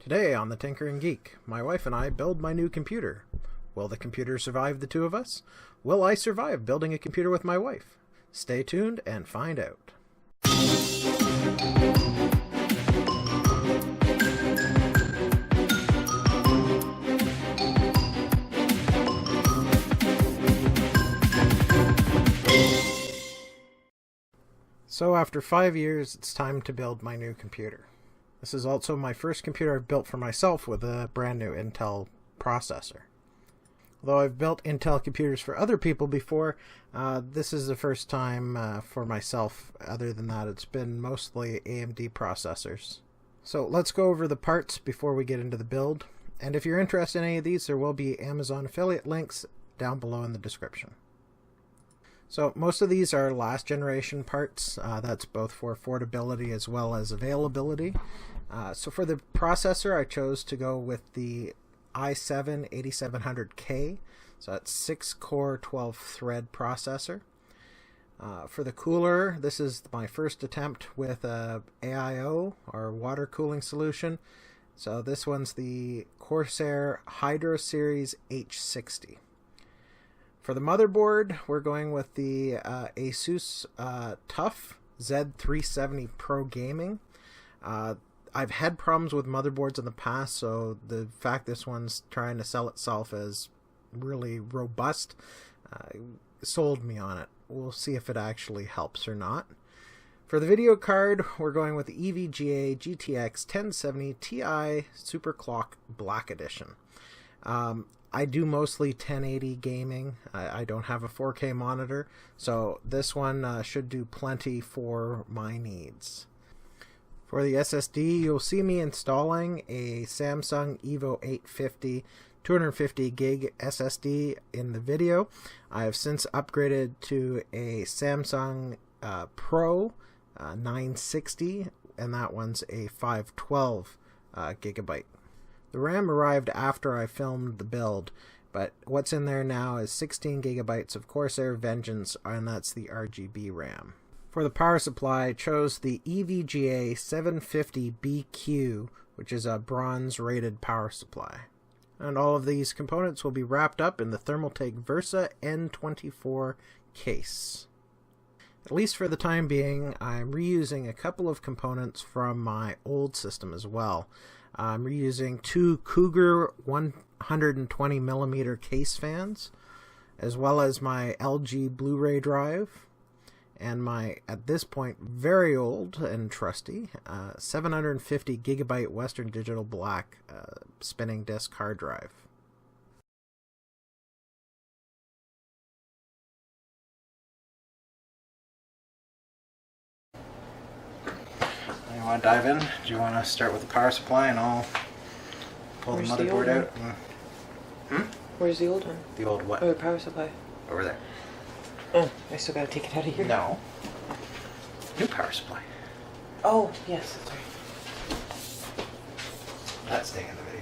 Today on The Tinkering Geek, my wife and I build my new computer. Will the computer survive the two of us? Will I survive building a computer with my wife? Stay tuned and find out. So after 5 years, it's time to build my new computer. This is also my first computer I've built for myself with a brand new Intel processor. Although I've built Intel computers for other people before, this is the first time for myself. Other than that, it's been mostly AMD processors. So let's go over the parts before we get into the build. And if you're interested in any of these, there will be Amazon affiliate links down below in the description. So most of these are last generation parts. That's both for affordability as well as availability. So for the processor, I chose to go with the i7-8700K. So that's 6-core, 12-thread processor. For the cooler, this is my first attempt with a AIO, or water cooling solution. So this one's the Corsair Hydro Series H60. For the motherboard, we're going with the Asus TUF Z370 Pro Gaming. I've had problems with motherboards in the past, so the fact this one's trying to sell itself as really robust sold me on it. We'll see if it actually helps or not. For the video card, we're going with the EVGA GTX 1070 Ti Superclock Black Edition. I do mostly 1080 gaming. I don't have a 4K monitor, so this one should do plenty for my needs. For the SSD, you'll see me installing a Samsung Evo 850 250 gig SSD in the video. I have since upgraded to a Samsung Pro 960, and that one's a 512 gigabyte. The RAM arrived after I filmed the build, but what's in there now is 16 gigabytes of Corsair Vengeance, and that's the RGB RAM. For the power supply, I chose the EVGA 750BQ, which is a bronze-rated power supply. And all of these components will be wrapped up in the Thermaltake Versa N24 case. At least for the time being, I'm reusing a couple of components from my old system as well. I'm reusing two Cougar 120mm case fans, as well as my LG Blu-ray drive, and my, at this point, very old and trusty 750 gigabyte Western Digital Black spinning disk hard drive. You want to dive in? Do you want to start with the power supply and I'll pull the motherboard out? Where's the old one? The old what? Oh, the power supply. Over there. Oh, I still gotta take it out of here? No. New power supply. Oh, yes, that's right. That's staying in the video.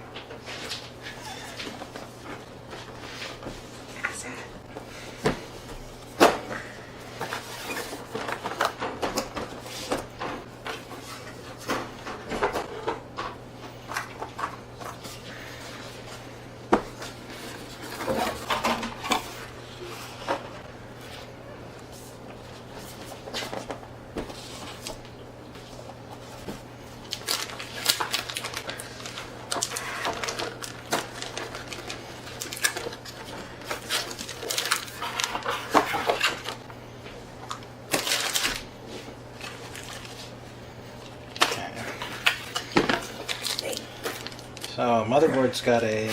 So, motherboard's got a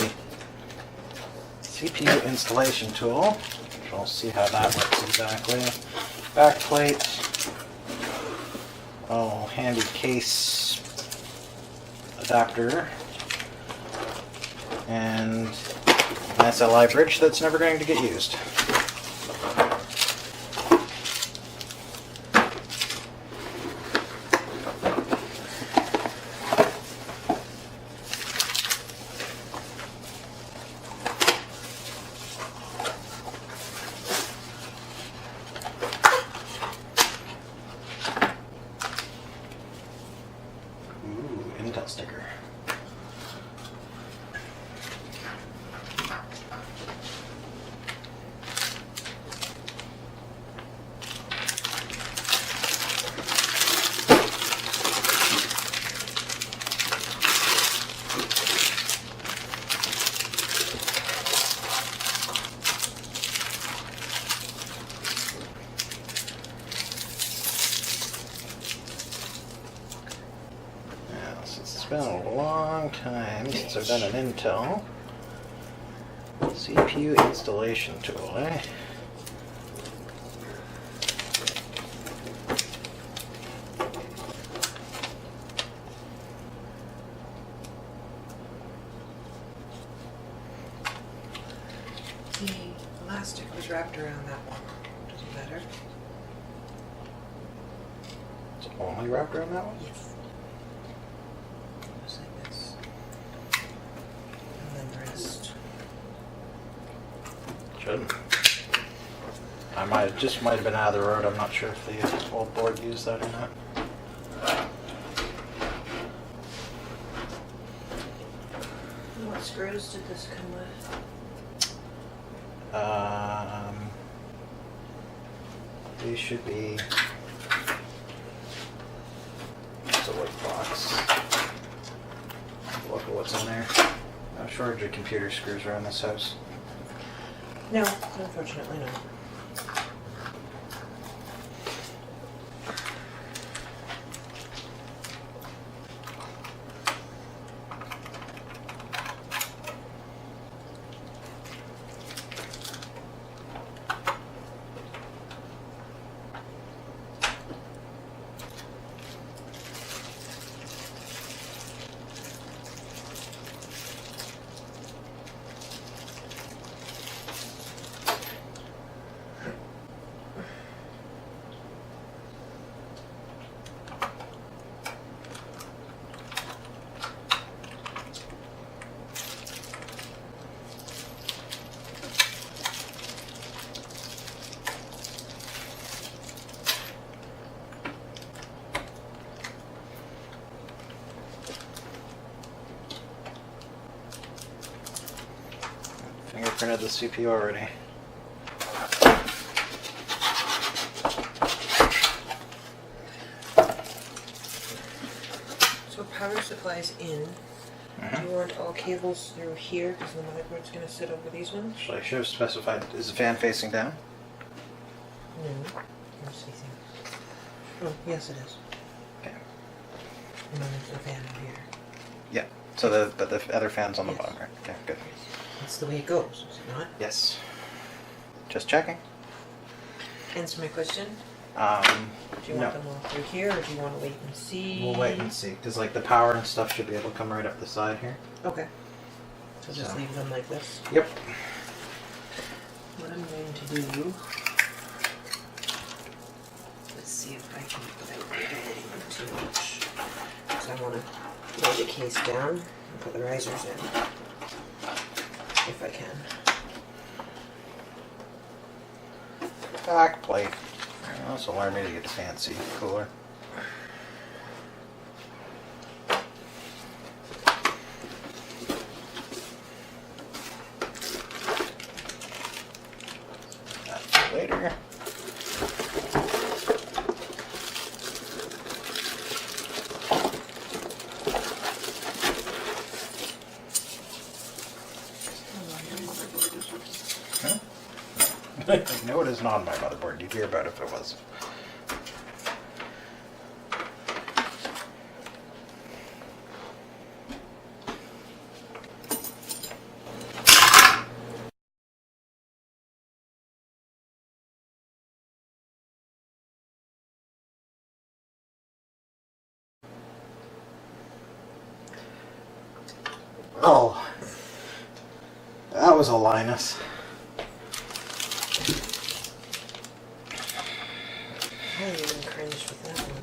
CPU installation tool, which we'll see how that works exactly. Back plate, oh, handy case adapter, and an SLI bridge that's never going to get used. Intel sticker. It's been a long time since I've done an Intel CPU installation tool, eh? The elastic was wrapped around that one. Does it matter? It's only wrapped around that one? Yes. Just like this. And then the rest. Shouldn't. I might have been out of the road. I'm not sure if the old board used that or not. What screws did this come with? These should be. It's a wood box. Look at what's in there. No shortage of computer screws around this house. No, unfortunately not. Fingerprinted the CPU already. So power supply's in. Do you want all cables through here because the motherboard's going to sit over these ones? I should have specified. Is the fan facing down? No. Where's facing? Oh, yes it is. Okay. And then there's the fan over here. Yeah. So but the other fan's on the Yes. bottom, right? Okay, good. That's the way it goes, is it not? Yes. Just checking. Answer my question. Do you No. want them all through here, or do you want to wait and see? We'll wait and see, because like the power and stuff should be able to come right up the side here. Okay. So just So. leave them like this. Yep. What I'm going to do... Let's see if I can without dilating them too much. Because I want to lay the case down and put the risers in. If I can. Back plate. Also learn me to get the fancy cooler. That's for later. No, it is not on my motherboard. You'd hear about it if it was. Oh, that was a Linus. I even cringed with that one.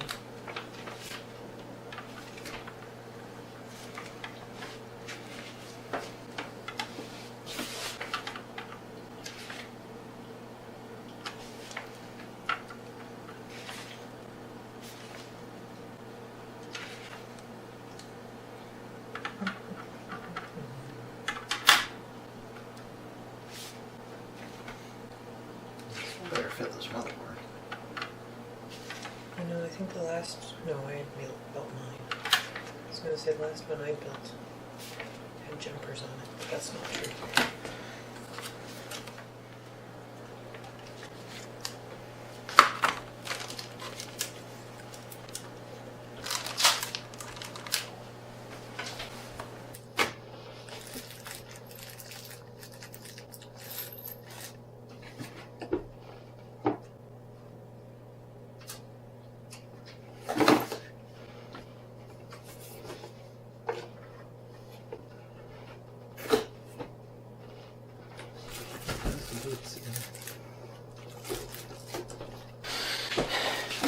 Better fit this motherboard. I know, I think the last... No, I had built mine. I was going to say the last one I built had jumpers on it, but that's not true.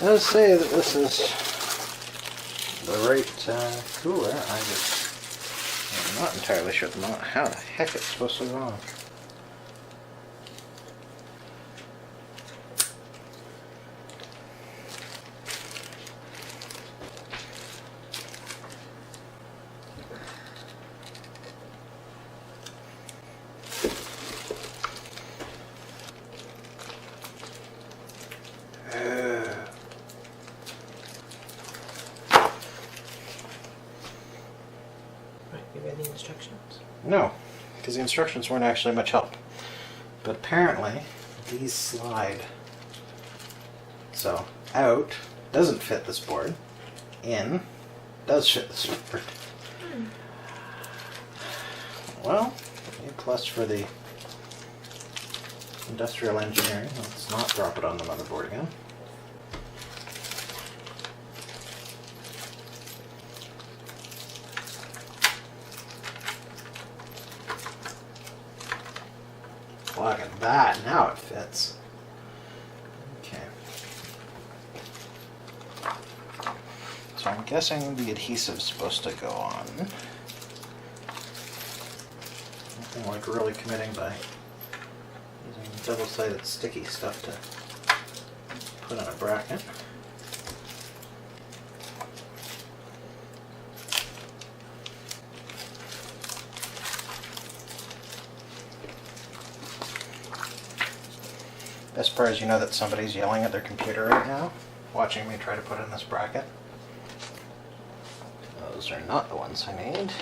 does say that this is the right cooler. I'm not entirely sure at the moment how the heck it's supposed to go on. No, because the instructions weren't actually much help. But apparently, these slide. So, out doesn't fit this board. In does fit this board. Well, A plus for the industrial engineering. Let's not drop it on the motherboard again. Look at that, now it fits. Okay. So I'm guessing the adhesive's supposed to go on. Nothing like really committing by using double-sided sticky stuff to put on a bracket. Best part is you know that somebody's yelling at their computer right now, watching me try to put in this bracket. Those are not the ones I need.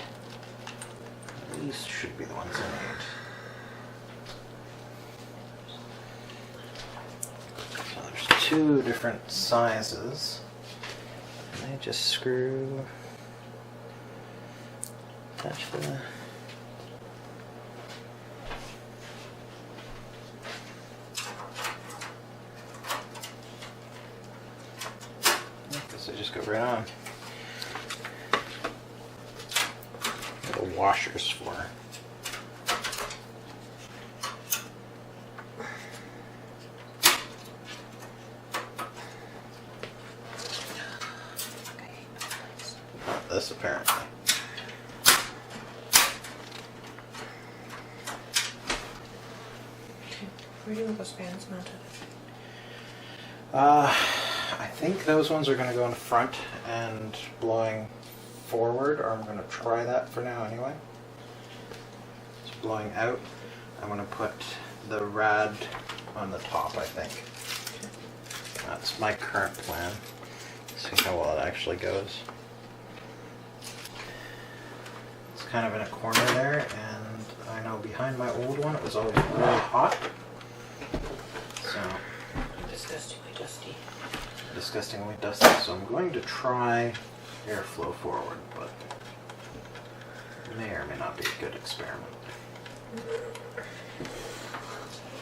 These should be the ones I need. So there's two different sizes. And I just screw, attach the go right on. Little washers for. Not this apparently. Where do you want those fans mounted? I think those ones are going to go in the front and blowing forward, or I'm going to try that for now anyway. It's blowing out. I'm going to put the rad on the top, I think. That's my current plan. See how well it actually goes. It's kind of in a corner there, and I know behind my old one it was always really hot. So. Disgustingly dusty, so I'm going to try airflow forward, but it may or may not be a good experiment.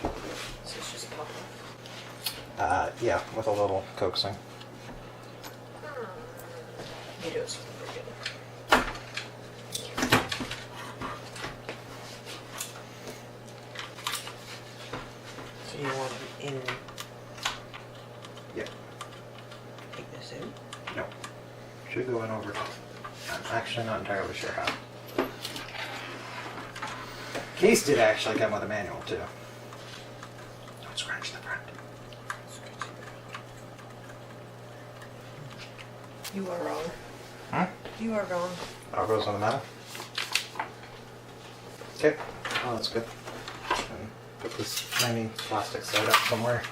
So it's just pop off? Yeah, with a little coaxing. You do it so we're good. So you want it in? Yep. Take this in? No. Should go in over top. I'm actually not entirely sure how. Case did actually come with a manual too. Don't scratch the front. You are wrong. Huh? You are wrong. All goes on the metal. Okay. Oh, that's good. And put this tiny plastic side up somewhere.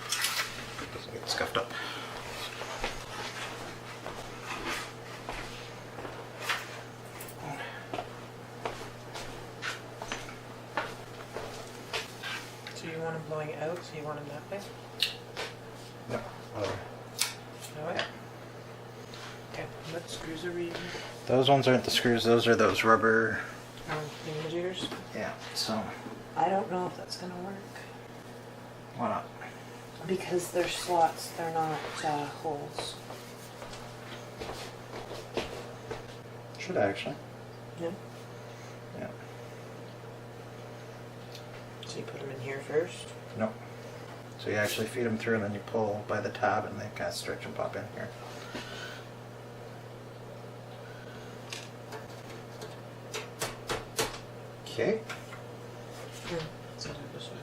Doesn't get scuffed up. So you want him blowing out, so you want him that way? No. Other way. No way? Okay, what screws are we using? Those ones aren't the screws, those are those rubber. Imitators? Yeah, so. I don't know if that's going to work. Why not? Because they're slots, they're not holes. Should actually. Yeah. Yeah. So you put them in here first? No. So you actually feed them through and then you pull by the tab and they kind of stretch and pop in here. Okay. So this way.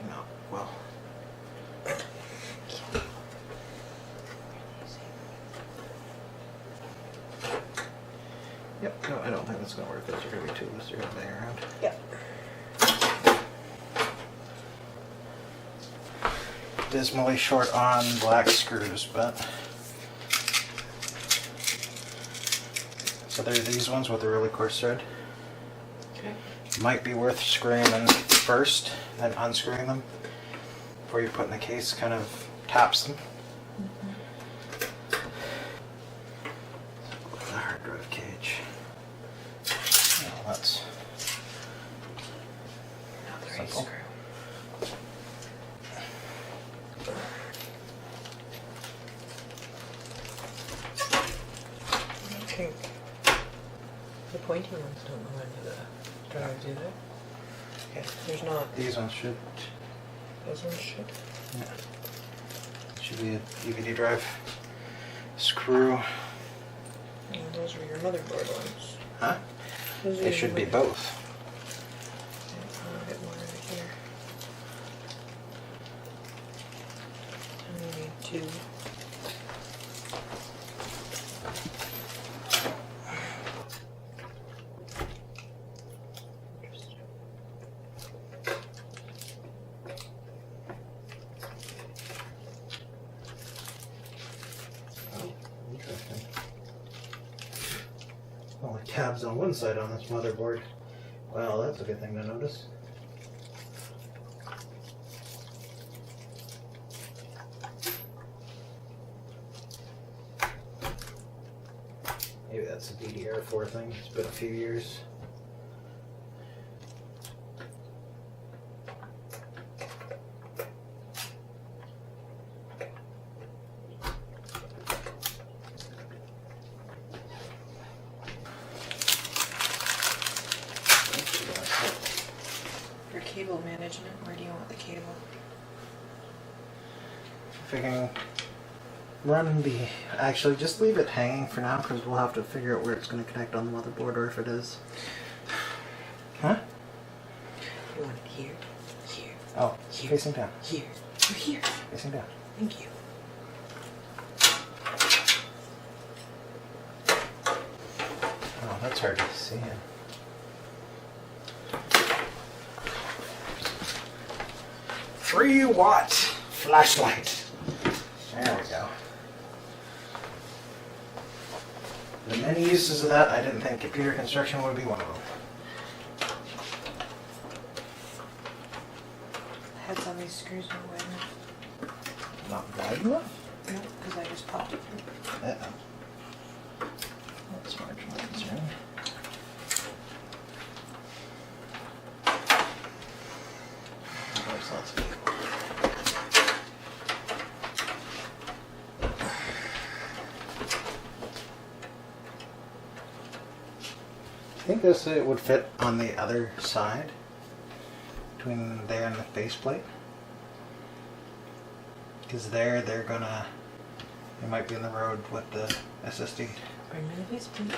No, well. Yep, no, I don't think that's going to work. Those are going to be too loose. They're going to bang around. Yep. Dismally short on black screws, but. So there are these ones with a really coarse thread. Okay. Might be worth screwing them first, then unscrewing them before you put in the case. Kind of taps them. The hard drive cage. Well, that's Another simple. screw. I think the pointy ones don't go into the drive, do they? Okay. There's not. These ones should. Those ones should. Yeah. Should be a DVD drive screw. And those are your motherboard ones. Huh? Those are They your should be mother- both. Okay, a bit more over here. And we need two. Oh, interesting. Only tabs on one side on this motherboard. Well, that's a good thing to notice. Maybe that's a DDR4 thing. It's been a few years. For cable management, where do you want the cable? If I can run the... Actually, just leave it hanging for now because we'll have to figure out where it's going to connect on the motherboard or if it is. Huh? You want it here, here, Oh, here, facing down. here, or here. Facing down. Thank you. Oh, that's hard to see. 3-watt flashlight. There we go. The many uses of that, I didn't think computer construction would be one of them. The heads on these screws are wide enough. Not wide enough? No, because I just popped it through. That's marginally concerned. There's lots of people. I think this would fit on the other side, between there and the faceplate. Because there, they're gonna, they might be in the road with the SSD. Bring me the faceplate.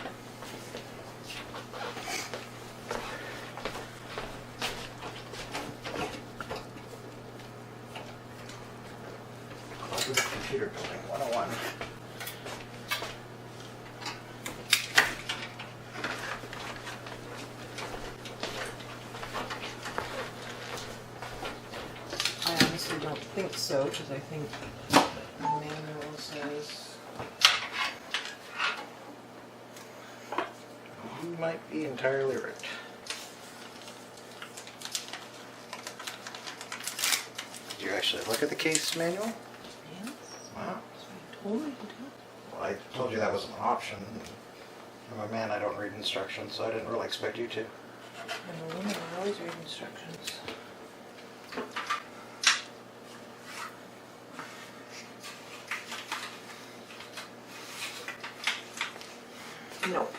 Computer building 101. I honestly don't think so, because I think the manual says... You might be entirely right. Did you actually look at the case manual? Yes. Wow. Oh, you can do Well, I told you that was an option. I'm a man, I don't read instructions, so I didn't really expect you to. it. I'm a woman, I always read instructions. Nope.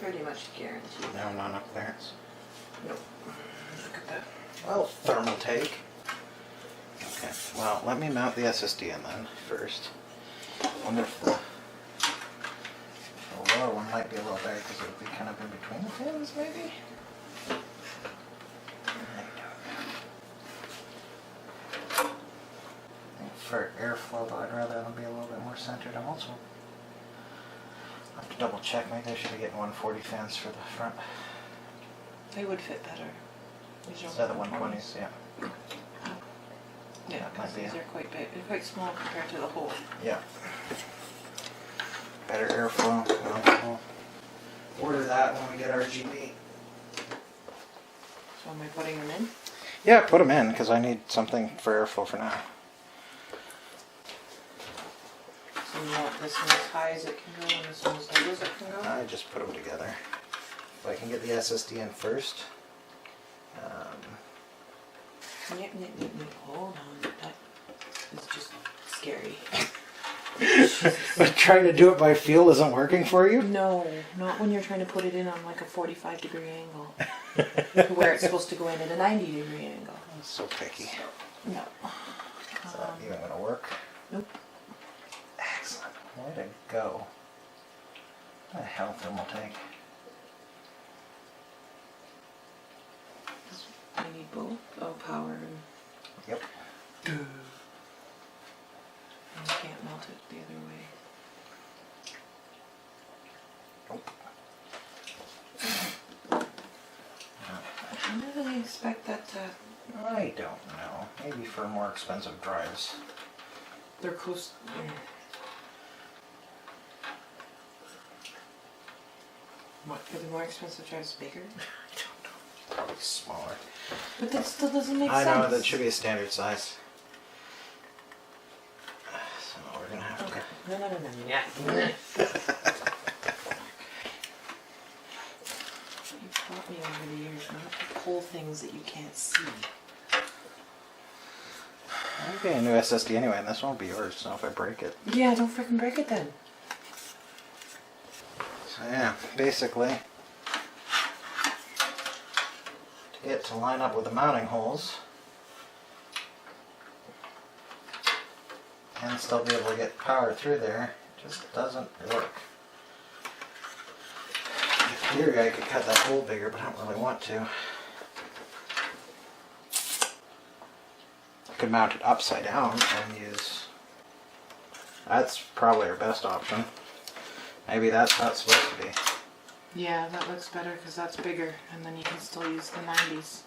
Pretty much guaranteed. No, not enough clearance. Nope. Look at that. Well, Thermaltake. Okay, well, let me mount the SSD in then first. I wonder if the lower one might be a little better because it would be kind of in between the pins, maybe? For airflow, though, I'd rather them be a little bit more centered. I'm also I have to double check. Maybe I should be getting 140 fans for the front They would fit better. These are instead of the 120s. Yeah. Yeah, That because might be these it. are quite big. They're quite small compared to the whole. Yeah. Better airflow. Well, we'll order that when we get our GB. So am I putting them in? Yeah, put them in because I need something for airflow for now. So you want this one as high as it can go and this one as low as it can go? I just put them together. If I can get the SSD in first. Nip. Hold on. That is just scary. But trying to do it by feel isn't working for you? No, not when you're trying to put it in on like a 45-degree angle. Where it's supposed to go in at a 90-degree angle. I'm so picky. No. Is that even going to work? Nope. Excellent. Where to go? What the hell, Thermaltake? I need both. Oh, power and. Yep. And you can't melt it the other way. Nope. When do they expect that to? I don't know. Maybe for more expensive drives. They're close. What, are the more expensive drives bigger? I don't know. Probably smaller. But that still doesn't make I sense. know, that should be a standard size. So we're going to have Okay. to... No. Yeah. You've taught me over the years not to pull things that you can't see. I'm getting a new SSD anyway, and this won't be yours, so if I break it... Yeah, don't freaking break it then. So yeah, basically... to get to line up with the mounting holes... and still be able to get power through there, just doesn't work. In theory, I could cut that hole bigger, but I don't really want to. I could mount it upside down and use... That's probably our best option. Maybe that's how it's supposed to be. Yeah, that looks better because that's bigger, and then you can still use the 90s.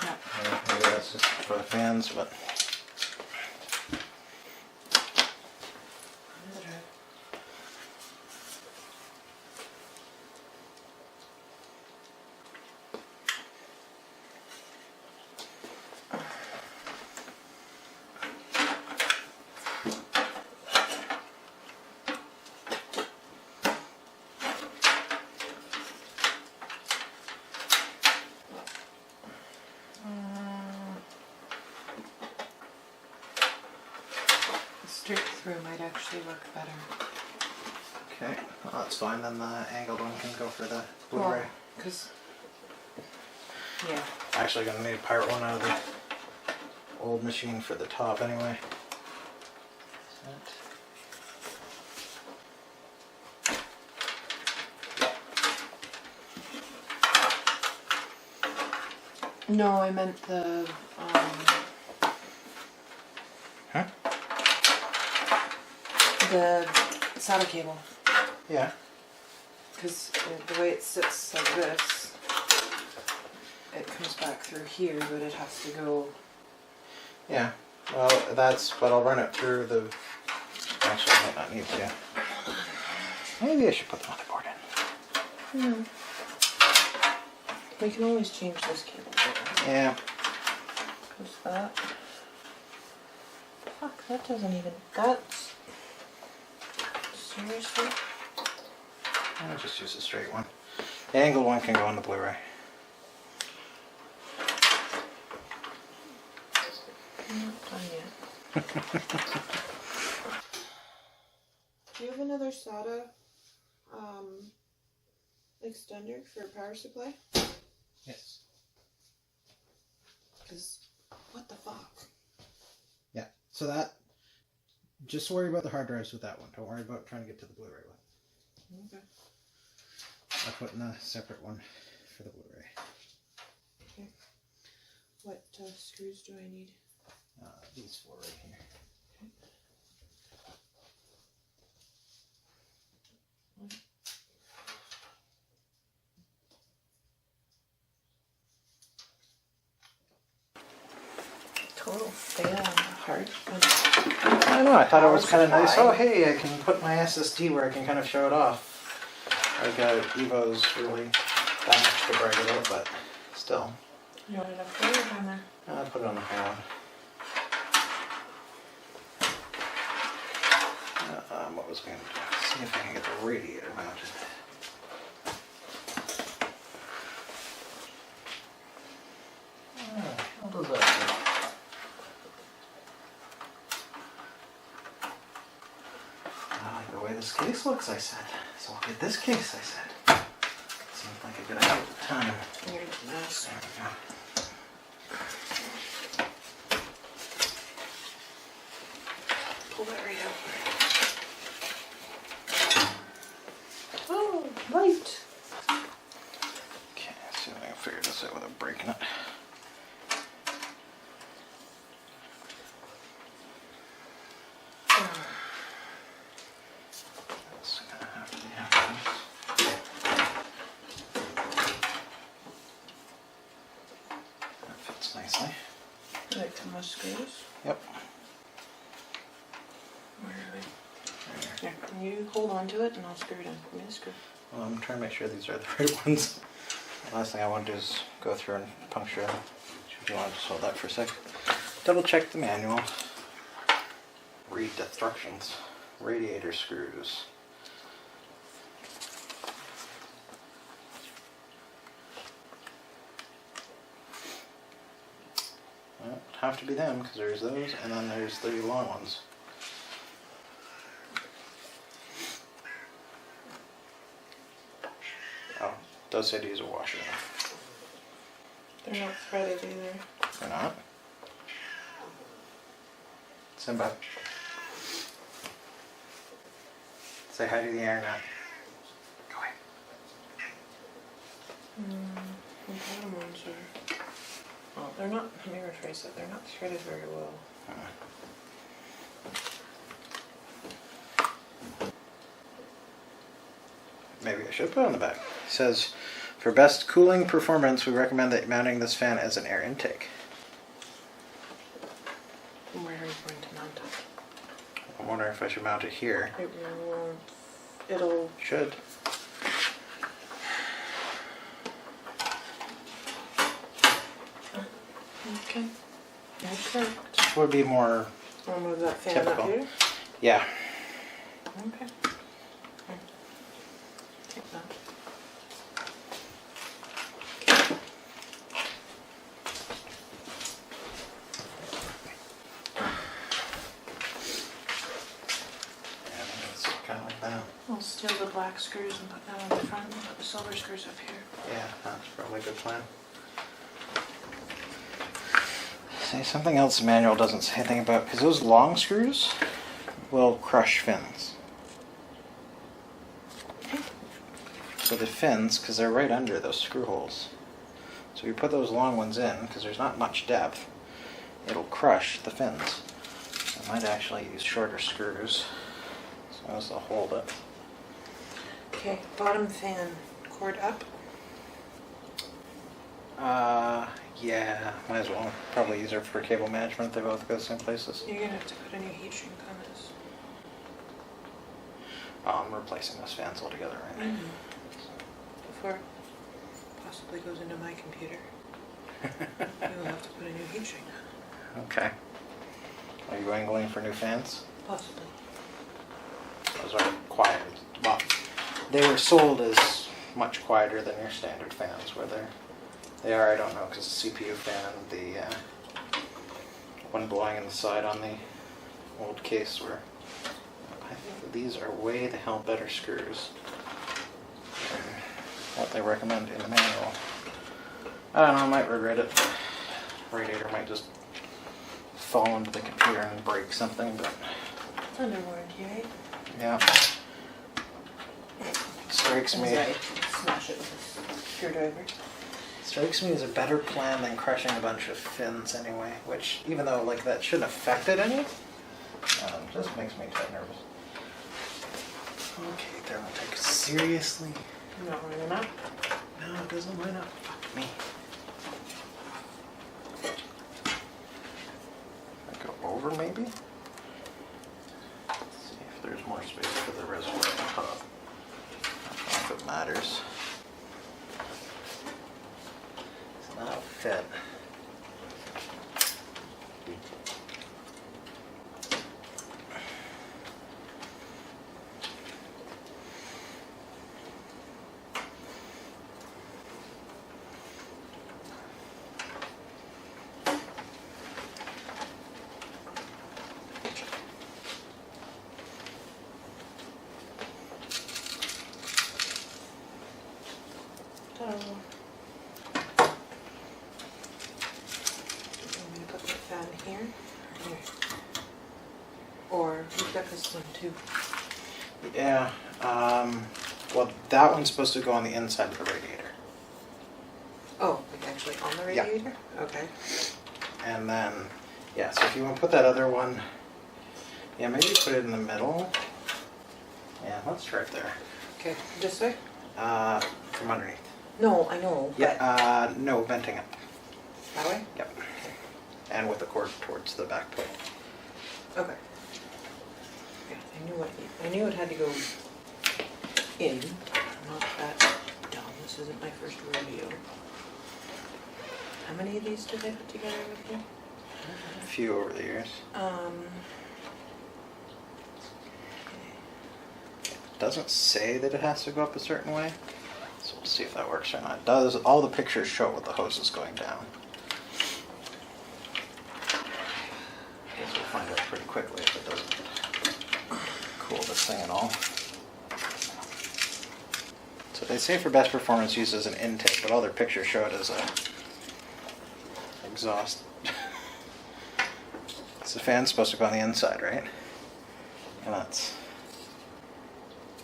Yep. Yeah, maybe that's just for the fans, but... Straight through might actually work better. Okay, well that's fine, then the angled one can go for the Blu-ray. Because, yeah. Actually gonna need to pirate one out of the old machine for the top anyway. No, I meant the, Huh? the SATA cable. Yeah. Because the way it sits like this, it comes back through here, but it has to go. Yeah. Well, that's, but I'll run it through the... Actually, I might not need to. Maybe I should put the motherboard in. No. We can always change this cable. Yeah. What's that? Fuck, that doesn't even. That's. Seriously? I'll just use a straight one. The angled one can go on the Blu-ray. I'm not done yet. Do you have another SATA extender for power supply? Yes. Because, what the fuck? Yeah, so that, just worry about the hard drives with that one. Don't worry about trying to get to the Blu-ray one. Okay. I'll put in a separate one for the Blu-ray. Okay. What screws do I need? These 4 right here. Okay. Total fail on the hard. I don't know, I thought it was kind of nice. Oh, hey, I can put my SSD where I can kind of show it off. Like Evo's really that much to brag about, but still. You want it up there or down there? I'll put it on the high one. What was I going to do? See if I can get the radiator mounted. How does that do? I like the way this case looks, I said. So I'll get this case, I said. Seems like a good idea at the time. You're a mess. There we go. Pull that right out. Oh, light. Okay, let's see if I can figure this out without breaking it. That's gonna have to be happening. That fits nicely. Like the most screws. Yep. Where are they? There. Here, can you hold on to it and I'll screw it in. Give me the screw. Well, I'm trying to make sure these are the right ones. The last thing I want to do is go through and puncture them. If you want to just hold that for a sec. Double check the manual. Read the instructions. Radiator screws. Well, it'd have to be them because there's those and then there's the long ones. Oh, it does say to use a washer. They're not threaded either. They're not. Stand by. Say hi to the internet. Go away. The bottom ones are. Well, they're not. Let me rephrase that. They're not threaded very well. Maybe I should put it on the back. It says, for best cooling performance, we recommend that mounting this fan as an air intake. Where are you going to mount it? I'm wondering if I should mount it here. It won't. It'll. Should. Okay. Okay. Would be more I'll move that fan typical. up here. Yeah. Okay. Here. Take that. Yeah, I think it's kind of like that. I'll steal the black screws and put them on the front and put the silver screws up here. Yeah, that's probably a good plan. See, something else the manual doesn't say anything about, because those long screws will crush fins. So the fins, because they're right under those screw holes. So you put those long ones in, because there's not much depth, it'll crush the fins. I might actually use shorter screws, so as they'll hold it. Okay, bottom fan, cord up. Yeah, might as well. Probably easier for cable management. They both go the same places. You're gonna have to put a new heat shrink on this. Oh, I'm replacing those fans altogether right now. Before it possibly goes into my computer, you'll have to put a new heat shrink on. Okay. Are you angling for new fans? Possibly. Those are quiet. Well, they were sold as much quieter than your standard fans. Where they are, I don't know, because the CPU fan, the one blowing in the side on the old case were. I think these are way the hell better screws than what they recommend in the manual. I don't know, I might regret it. Radiator might just fall into the computer and break something, but It's under warranty, right? yeah. Strikes me. Right. Smash it with a screwdriver. Strikes me as a better plan than crushing a bunch of fins anyway, which, even though like that shouldn't affect it any, just makes me quite nervous. Okay, Thermaltake, seriously? Not running up? No, it doesn't line up. Fuck me. I go over maybe? Let's see if there's more space for the reservoir on top. I don't know if it matters. It's not a fit. I'm going to put the fan here. Here. Or we've got this one too. Yeah, well that one's supposed to go on the inside of the radiator. Oh, like actually on the Yeah. radiator? Okay. And then, yeah, so if you want to put that other one, yeah, maybe put it in the middle. Yeah, let's try it there. Okay, this way? From underneath. No, I know. Yeah, no, venting it. But that way? Yep. And with the cord towards the back plate. Okay. Yeah, I knew it had to go in. I'm not that dumb. This isn't my first rodeo. How many of these did I put together with you? A few over the years. It doesn't say that it has to go up a certain way, so we'll see if that works or not. It does. All the pictures show with the hose is going down. I guess we'll find out pretty quickly if it doesn't cool this thing at all. So they say for best performance use as an intake, but all their pictures show it as a exhaust. So the fan's supposed to go on the inside, right? And that's,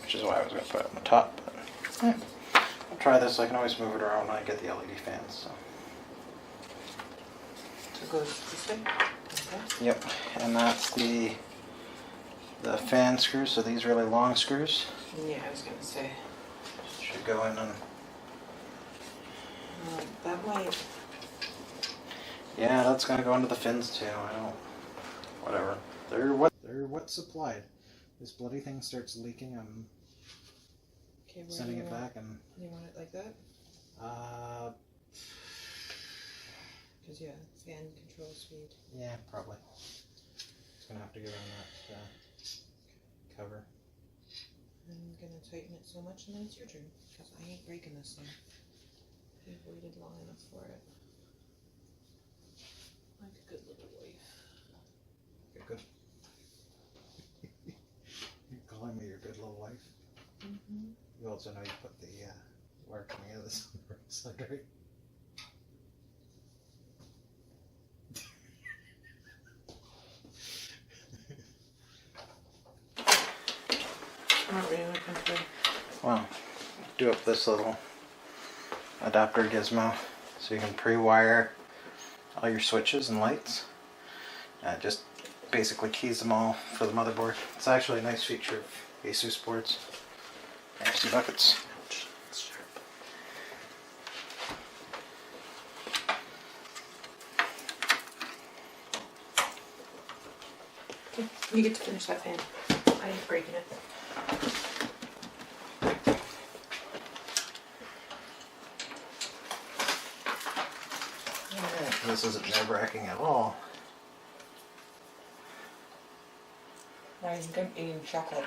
which is why I was going to put it on the top. But yeah, I'll try this. I can always move it around when I get the LED fans. So. So it goes this way? Okay. Yep, and that's the fan screws. So these really long screws Yeah, I was going to say. should go in and. That might. Yeah, that's gonna go into the fins too. I don't. Whatever. They're what supplied. This bloody thing starts leaking. I'm Okay, sending it back and. You want it like that? Because yeah, fan control speed. Yeah, probably. It's gonna have to go on that cover. I'm gonna tighten it so much, and then it's your turn. Because I ain't breaking this thing. You've waited long enough for it. Like a good little wife. You're good. You're calling me your good little wife. Mm-hmm. You also know you put the wire coming out of this on the right side, right? I'm not really looking through. Well, do up this little adapter gizmo so you can pre-wire all your switches and lights. Just basically keys them all for the motherboard. It's actually a nice feature of Asus boards. Nasty buckets. Ouch, it's sharp. Okay, you get to finish that fan. I ain't breaking it. This isn't nerve-wracking at all. I think I'm eating chocolate.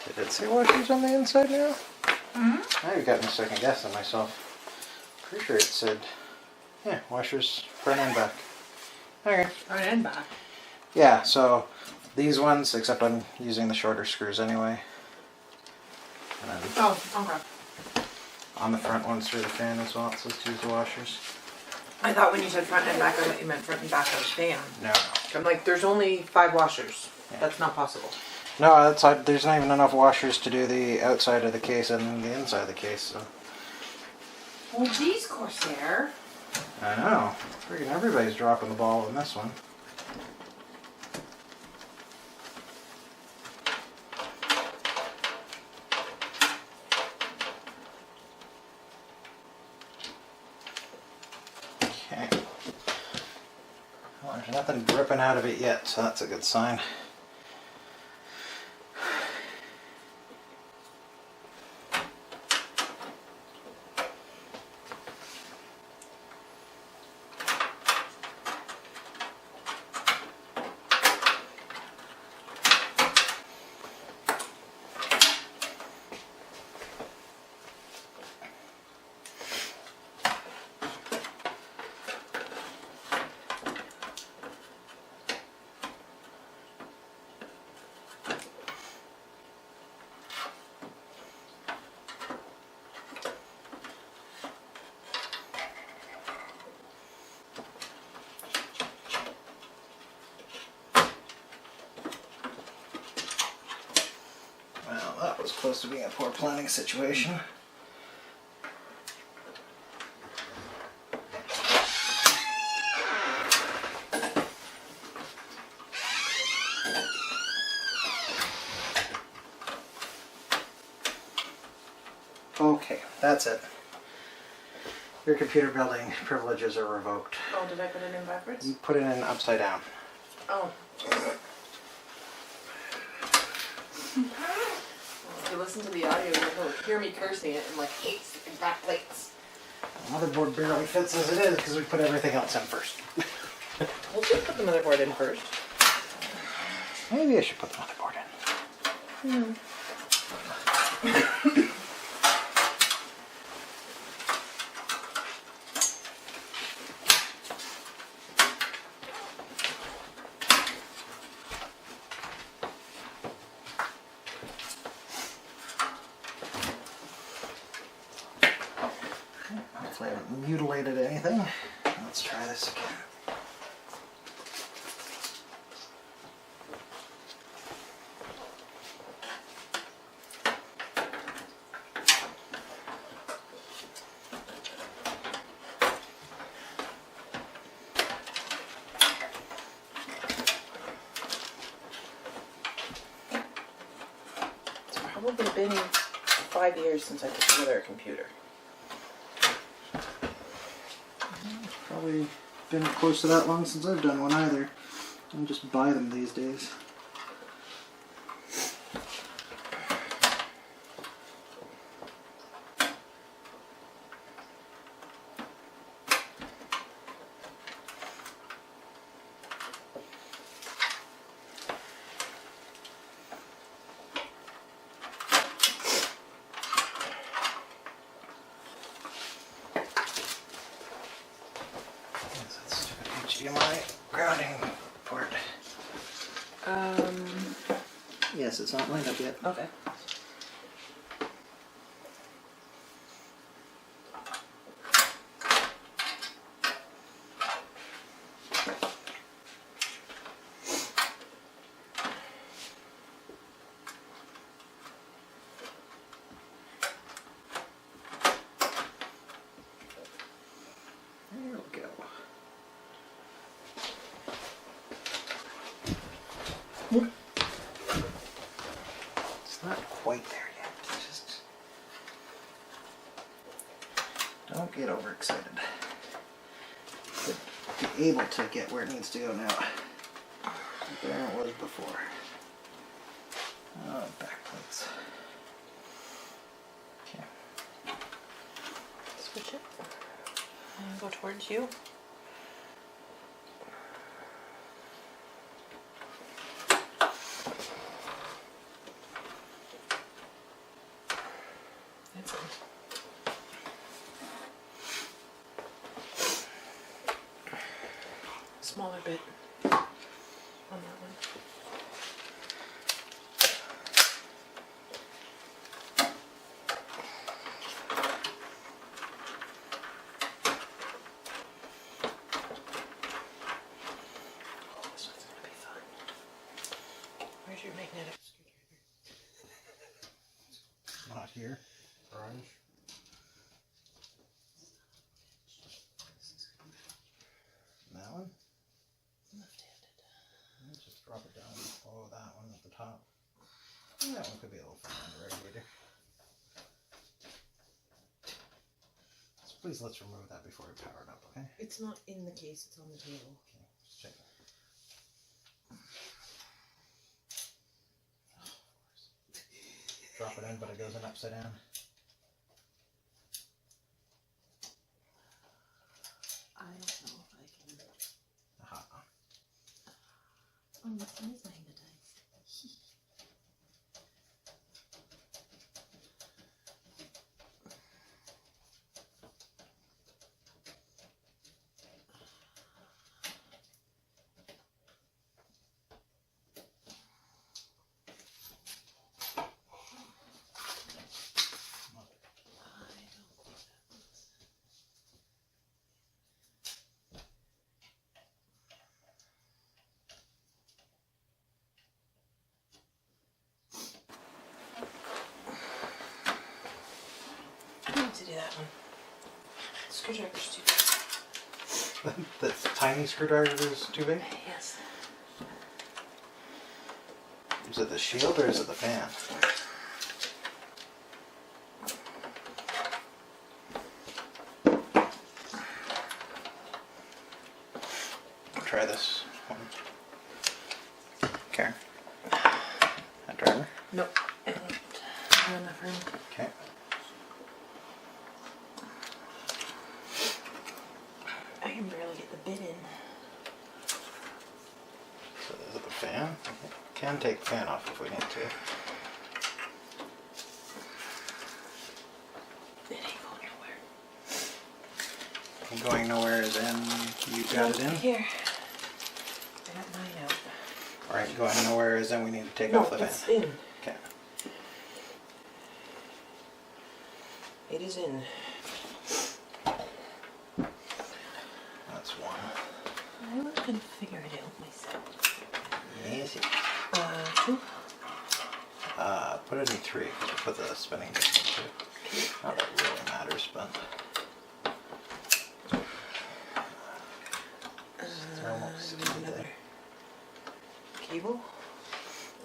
Did it say washers on the inside now? Mm-hmm. Now you've got me second guessing myself. Pretty sure it said, yeah, washers front and back. Okay. Front and back. Yeah, so these ones, except I'm using the shorter screws anyway. And then Oh, okay. on the front ones through the fan as well, it says to use the washers. I thought when you said front and back, I thought you meant front and back of the fan. No. I'm like, there's only 5 washers. Yeah. That's not possible. No, there's not even enough washers to do the outside of the case and the inside of the case. So. Well, geez, Corsair. I know. Freaking everybody's dropping the ball on this one. Okay. Well, there's nothing dripping out of it yet, so that's a good sign. That was close to being a poor planning situation. Okay, that's it. Your computer building privileges are revoked. Oh, did I put it in backwards? You put it in upside down. Oh. If you listen to the audio, you'll hear me cursing it in like 8 exact plates. The motherboard barely fits as it is because we put everything else in first. We'll just put the motherboard in first. Maybe I should put the motherboard in. Hopefully I haven't mutilated anything. Let's try this again. It's probably been 5 years since I put together a computer. Probably been close to that long since I've done one either. I just buy them these days. That's stupid HDMI grounding port. Yes, it's not lined up yet. Okay. There we go. It's not quite there yet. Just don't get overexcited. be able to get where it needs to go now. There it was before. Back plates. Okay. Switch it. And go towards you. That's it. Smaller bit on that one. Where's your magnetic screwdriver? Not here. Orange. That one? Left-handed. Just drop it down below that one at the top. That one could be a little far on the radiator. So please let's remove that before we power it up, okay? It's not in the case, it's on the table. Okay, just check it. Drop it in, but it goes in upside down. I don't know if I can. Aha. Oh, this one is magnetized. To do that one. Screwdriver's too big. The tiny screwdriver is too big? Yes. Is it the shield or is it the fan? Try this one. Okay. That driver? Nope. I don't have enough room. Okay. I can barely get the bit in. So is it the fan? Can take the fan off if we need to. It ain't going nowhere. And going nowhere is in, you got it in? Here. I got mine out. Alright, going nowhere is in, we need to take No, off the it's fan. in. Okay. It is in. That's one. I was gonna figure it out myself. Easy. 2. Put it in 3, because we put the spinning disc in 2. Not that it really matters, but... Another cable?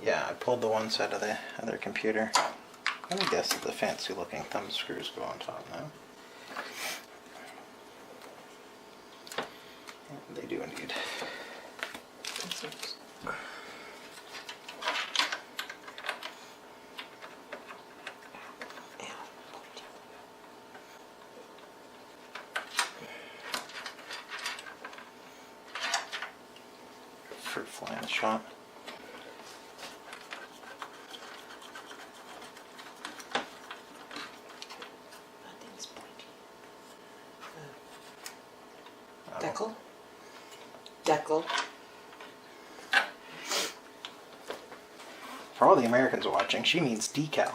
Yeah, I pulled the one side of the other computer. I'm gonna guess that the fancy looking thumb screws go on top now. And they do indeed. Fruit fly in the shop. That thing's pointy. Oh. Decal? Decal. For all the Americans watching, she means decal.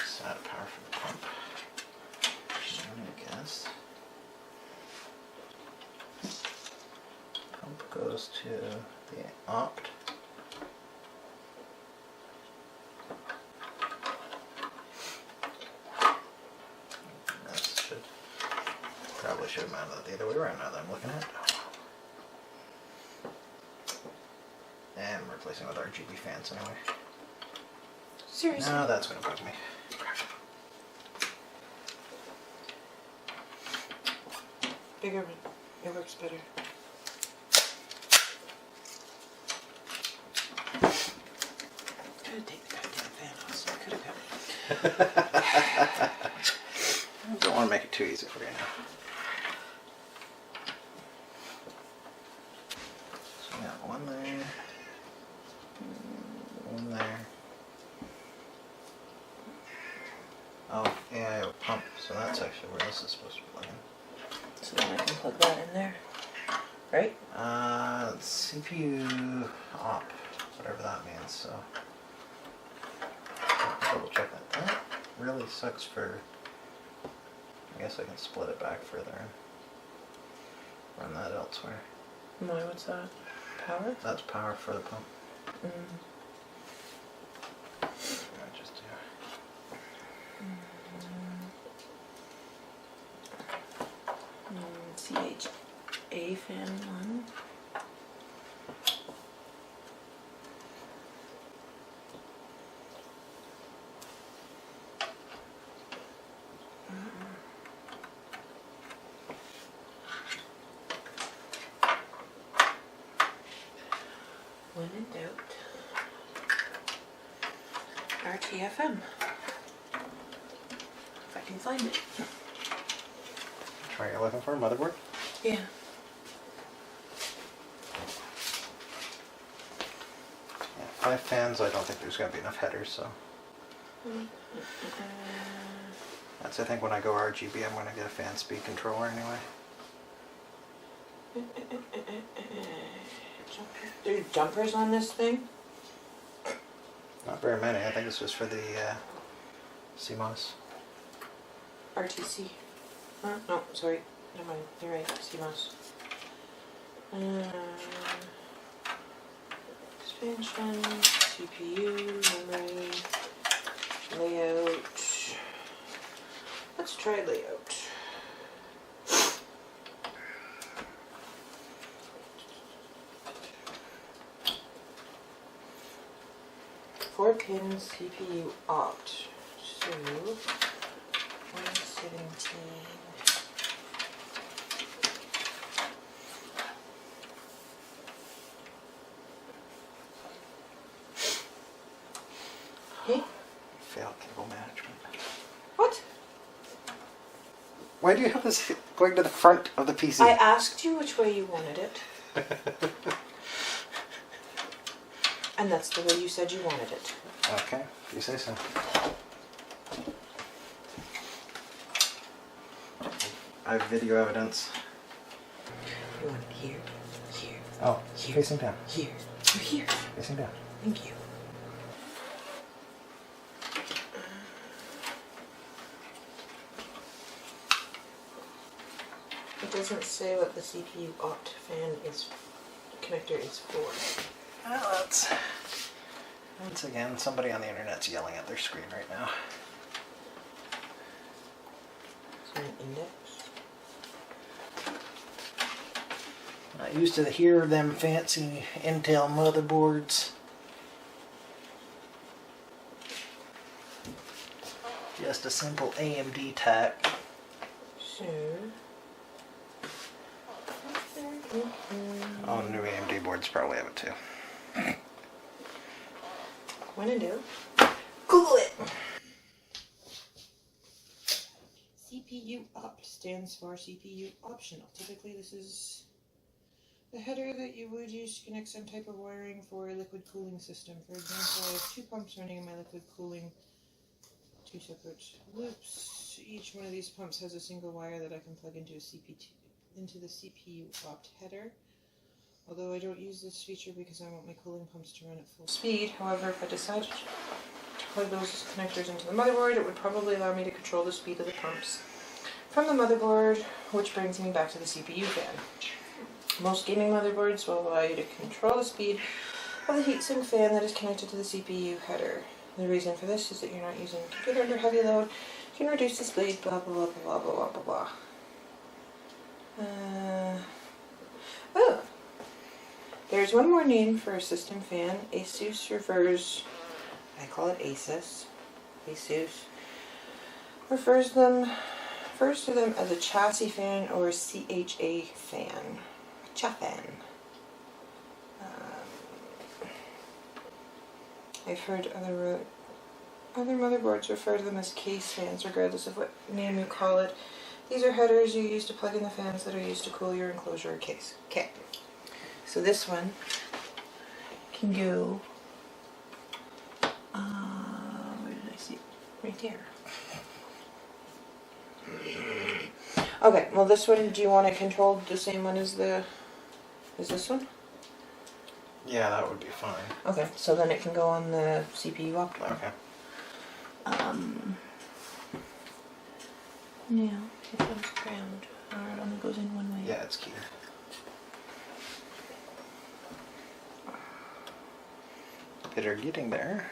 Sad power for the pump. I guess. Pump goes to the opt. should have mounted it the other way around now that I'm looking at it. And I'm replacing with RGB fans anyway. Seriously? No, that's going to bug me. Bigger one. It works better. Could have taken the goddamn fan off, so I could have got it. I don't want to make it too easy for you now. So we got one there. One there. Oh, AIO pump. So that's actually where this is supposed to plug in. So then I can plug that in there. Right? CPU op, whatever that means. So double check that. That really sucks for. I guess I can split it back further and run that elsewhere. Why? What's that? Power? That's power for the pump. I just do. CHA fan 1. When in doubt, RTFM. If I can find it. Which one you're looking for? Motherboard? Yeah. Yeah, 5 fans. I don't think there's going to be enough headers, so. That's, I think, when I go RGB, I'm going to get a fan speed controller anyway. There's jumpers on this thing? Not very many. I think it's just for the CMOS. RTC. No, sorry. Never mind. You're right. CMOS. Expansion, CPU, memory, layout. Let's try layout. Four pin CPU opt. So 117. Hey? Failed cable management. What? Why do you have this going to the front of the PC? I asked you which way you wanted it. And that's the way you said you wanted it. Okay, if you say so. I have video evidence. You want it here, here, Oh, here, facing down. here, or here. Facing down. Thank you. It doesn't say what the CPU opt fan is connector is for. Well, that's once again somebody on the internet's yelling at their screen right now. Is there an index? Not used to hear them fancy Intel motherboards. Just a simple AMD tack. So. Oh, new AMD boards probably have it too. When in doubt, Google it! CPU opt stands for CPU optional. Typically this is the header that you would use to connect some type of wiring for a liquid cooling system. For example, I have 2 pumps running in my liquid cooling, 2 separate loops. Each one of these pumps has a single wire that I can plug into the CPU opt header. Although I don't use this feature because I want my cooling pumps to run at full speed. However, if I decided to plug those connectors into the motherboard, it would probably allow me to control the speed of the pumps from the motherboard, which brings me back to the CPU fan. Most gaming motherboards will allow you to control the speed of the heatsink fan that is connected to the CPU header. The reason for this is that you're not using the computer under heavy load, you can reduce the speed, blah blah blah blah blah blah blah blah. Oh, there's one more name for a system fan. ASUS refers, I call it ASUS. ASUS refers to them as a chassis fan or a CHA fan. Cha-fan. I've heard other motherboards refer to them as case fans, regardless of what name you call it. These are headers you use to plug in the fans that are used to cool your enclosure or case. Okay. So this one can go, where did I see it? Right there. Okay, well this one, do you want it controlled the same one as this one? Yeah, that would be fine. Okay, so then it can go on the CPU Optical. Okay. Yeah, it goes ground. It only goes in one way. Yeah, it's key. They're getting there.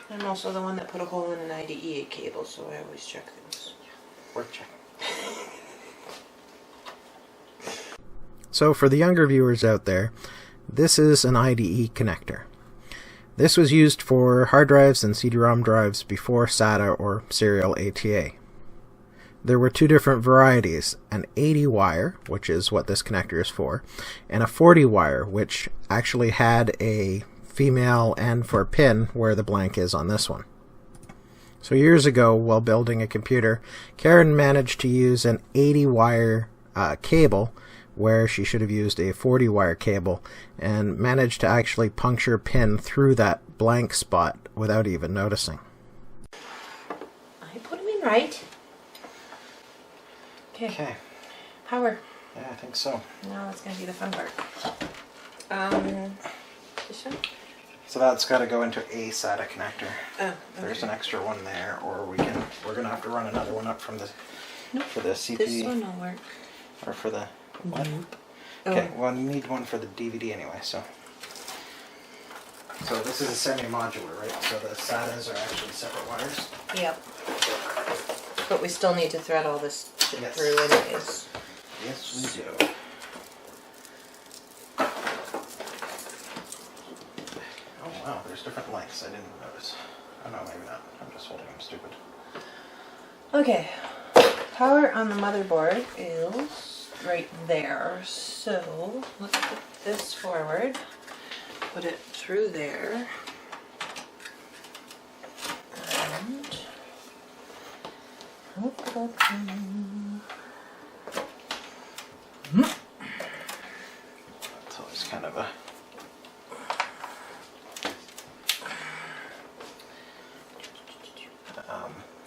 I'm also the one that put a hole in an IDE cable, so I always check things. Worth checking. So for the younger viewers out there, this is an IDE connector. This was used for hard drives and CD-ROM drives before SATA or serial ATA. There were two different varieties, an 80 wire, which is what this connector is for, and a 40 wire, which actually had a female end for a pin where the blank is on this one. So years ago, while building a computer, Karen managed to use an 80 wire cable where she should have used a 40 wire cable, and managed to actually puncture a pin through that blank spot without even noticing. I put them in right. Okay. Power. Yeah, I think so. Now that's going to be the fun part. This one? So that's got to go into a SATA connector. Oh, okay. There's an extra one there, or we're going to have to run another one up from the for the CPU. This one will work. Or for the what? Oh. Okay, well you need one for the DVD anyway, so this is a semi-modular, right? So the SATAs are actually separate wires? Yep. But we still need to thread all this shit Yes. through anyways. Yes, we do. Oh wow, there's different lengths. I didn't notice. Oh no, maybe not. I'm just holding them stupid. Okay. Power on the motherboard is right there. So let's put this forward. Put it through there. And It's always kind of a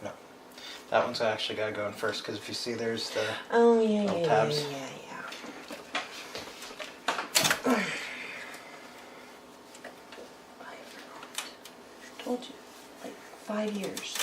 no. That one's actually got to go in first because if you see, there's the little tabs. Yeah. Told you, like 5 years.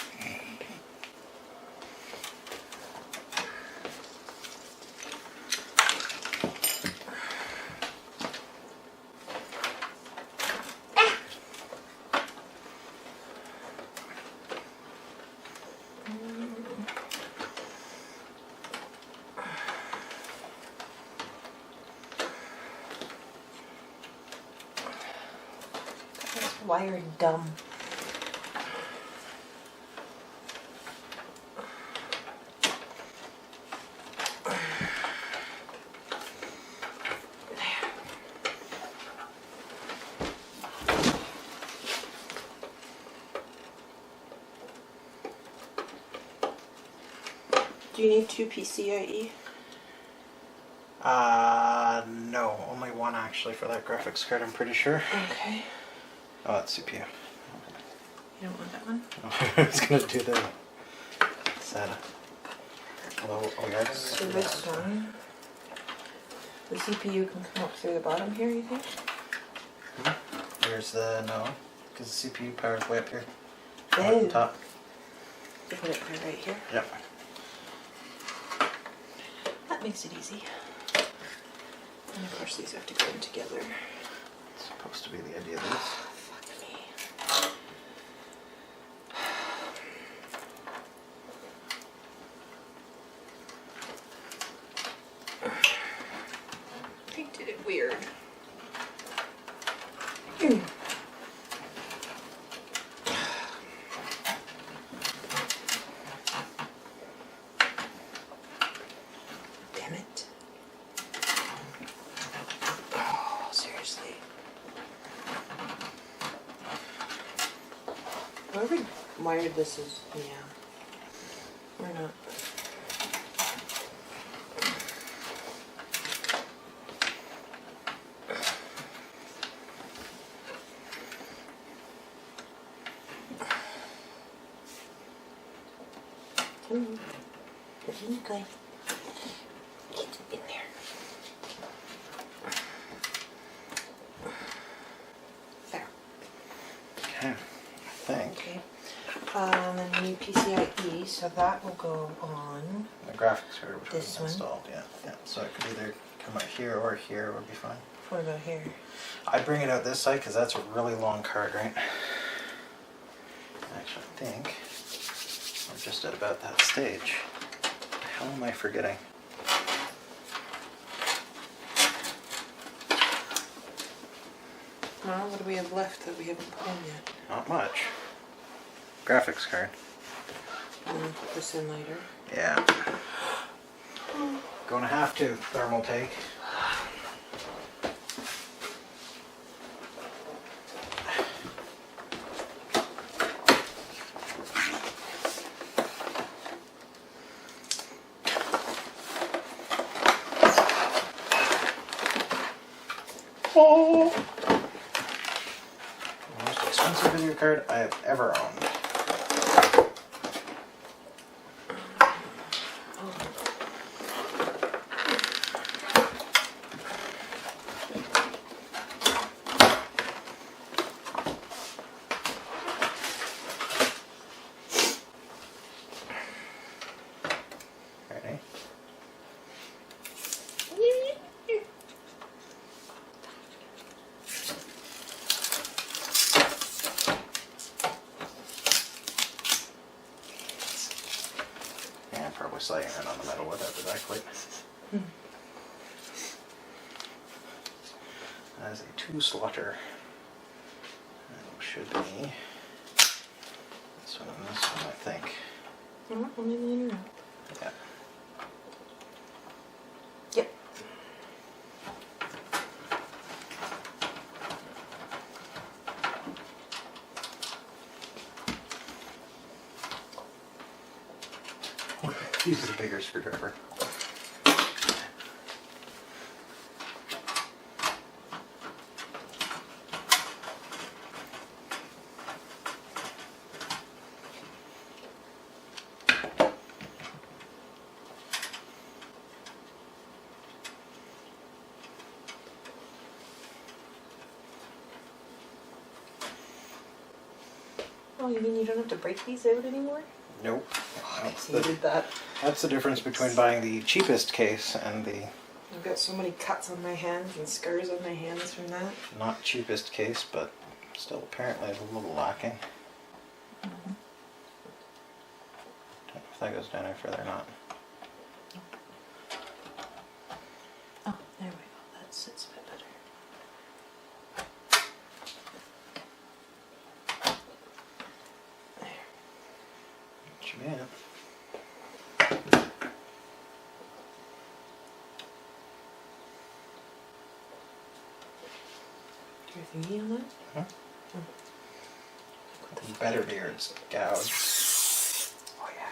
Wired dumb. Do you need 2 PCIe? No, only one actually for that graphics card, I'm pretty sure. Okay. Oh, that's CPU. You don't want that one? I was going to do the SATA. Although, oh yeah, So this one, the CPU can come up through the bottom here, you think? Here's the, no, because the CPU power is way up here. Oh. Up the top. You put it right here. Yep. That makes it easy. And of course these have to go in together. It's supposed to be the idea of this. Fuck me. Whoever wired this is, yeah. We're not. Come on. This isn't good. Get in there. There. Okay, I think. Okay. Then we need PCIe, so that will go on The graphics card, which this was one. installed, yeah. So it could either come out here or here would be fine. What about here? I'd bring it out this side because that's a really long card, right? Actually, I think we're just at about that stage. How am I forgetting? Well, what do we have left that we haven't put in yet? Not much. Graphics card. I'm gonna put this in later. Yeah. Gonna have to. Thermaltake. Oh! The most expensive video card I have ever owned. Ready? Yeah, probably sliding right on the metal with it directly. That is a 2-slotter. Should be this one and this one, I think. Let me line her up. Yeah. Yep. Use a bigger screwdriver. Oh, you mean you don't have to break these out anymore? Nope. You did that. That's the difference between buying the cheapest case and the I've got so many cuts on my hands and scars on my hands from that. not cheapest case, but still apparently a little lacking. Don't know if that goes down any further or not. Oh, there we go. That sits a bit better. There. Should be it. Do your thingy on that? Huh? Oh. Better beer, it's gouged. Oh yeah.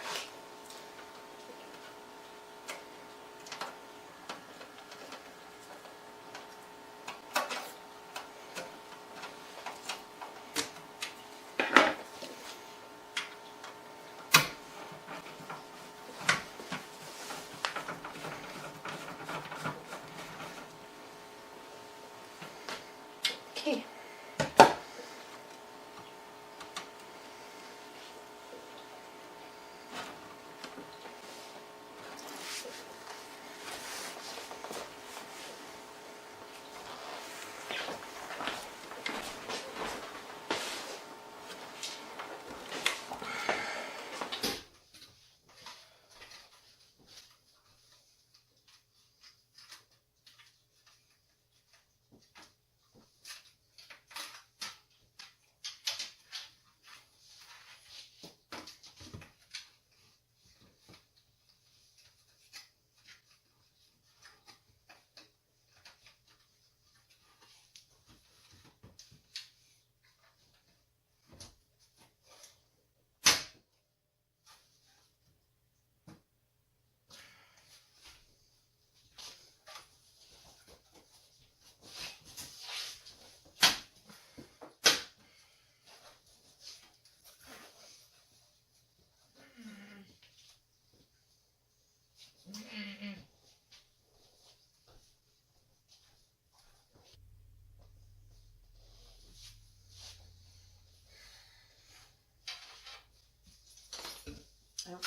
Okay.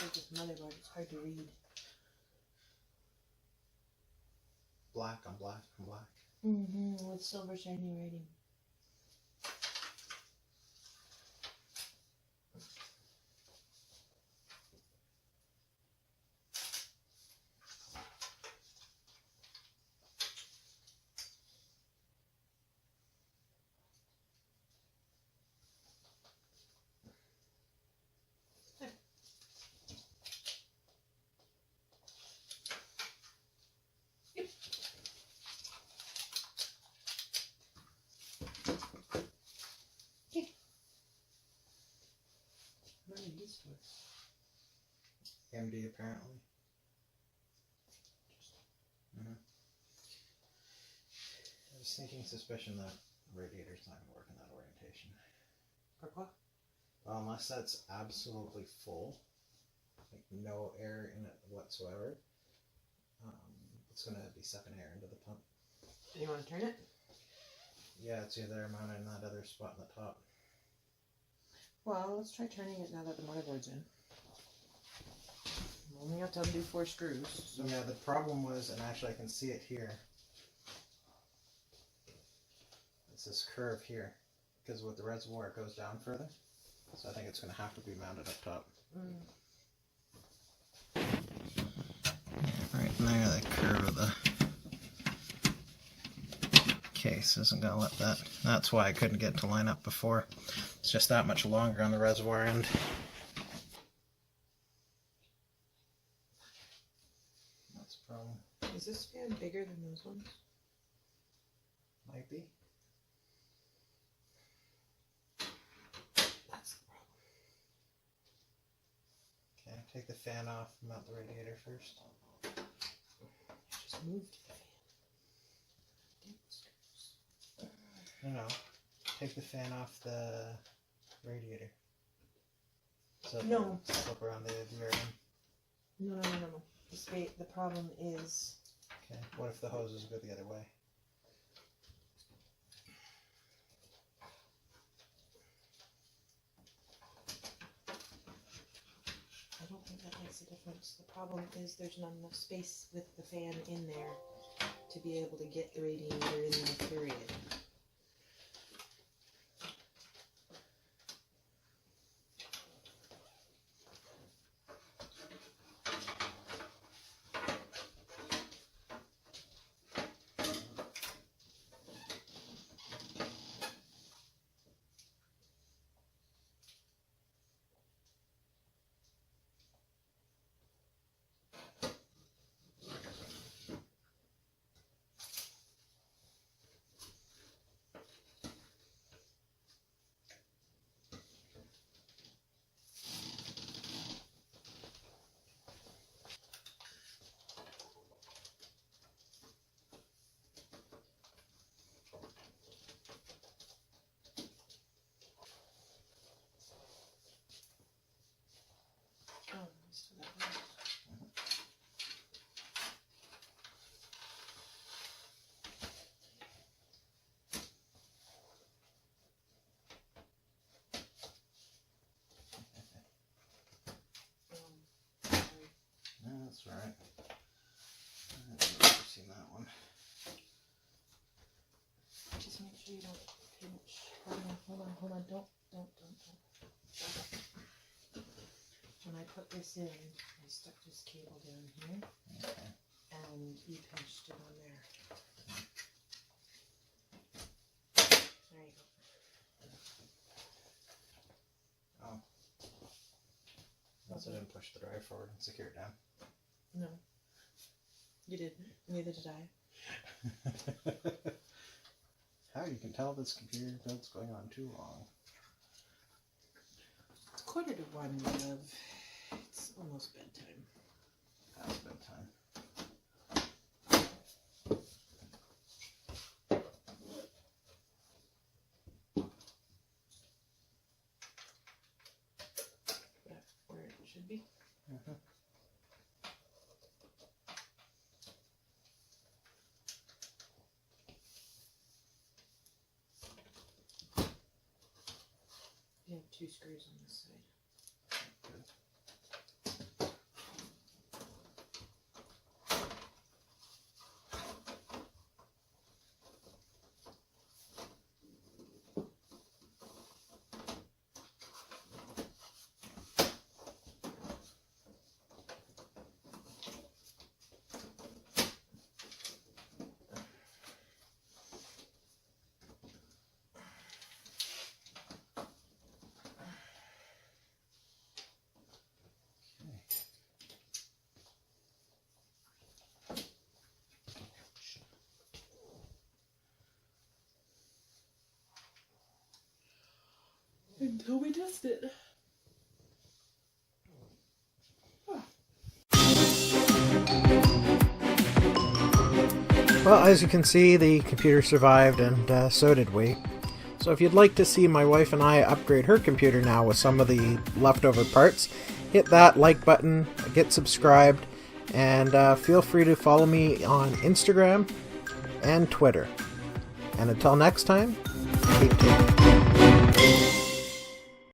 looks like this motherboard. It's hard to read. Black on black on black. Mm-hmm. With silver shiny writing. MD apparently. I was thinking suspicion that radiator's not going to work in that orientation. Pourquoi? Well, unless that's absolutely full, like no air in it whatsoever, it's going to be sucking air into the pump. Do you want to turn it? Yeah, it's either mounted in that other spot in the top. Well, let's try turning it now that the motherboard's in. We only have to undo 4 screws. So. Yeah, the problem was, and actually I can see it here, it's this curve here, because with the reservoir it goes down further, so I think it's going to have to be mounted up top. Yeah, right there, the curve of the case isn't going to let that. That's why I couldn't get it to line up before. It's just that much longer on the reservoir end. Is this fan bigger than those ones? Might be. That's the problem. Okay, take the fan off, mount the radiator first. I just moved the fan. No. Take the fan off the radiator. So no. Flip around the rear end. No. The problem is... Okay, what if the hoses go the other way? I don't think that makes a difference. The problem is there's not enough space with the fan in there to be able to get the radiator in there, period. That's right. I've never seen that one. Just make sure you don't pinch. Hold on. Don't. When I put this in, I stuck this cable down here. Okay. And you pinched it on there. There you go. Oh. Unless I didn't push the drive forward and secure it down. No. You didn't. Neither did I. How you can tell this computer build's going on too long. It's 1:45, love. It's almost bedtime. Past bedtime. Where it should be. Mm-hmm. You have 2 screws on this side. Good. until we test it. Well, as you can see, the computer survived, and so did we. So if you'd like to see my wife and I upgrade her computer now with some of the leftover parts, hit that like button, get subscribed, and feel free to follow me on Instagram and Twitter. And until next time, keep tuned.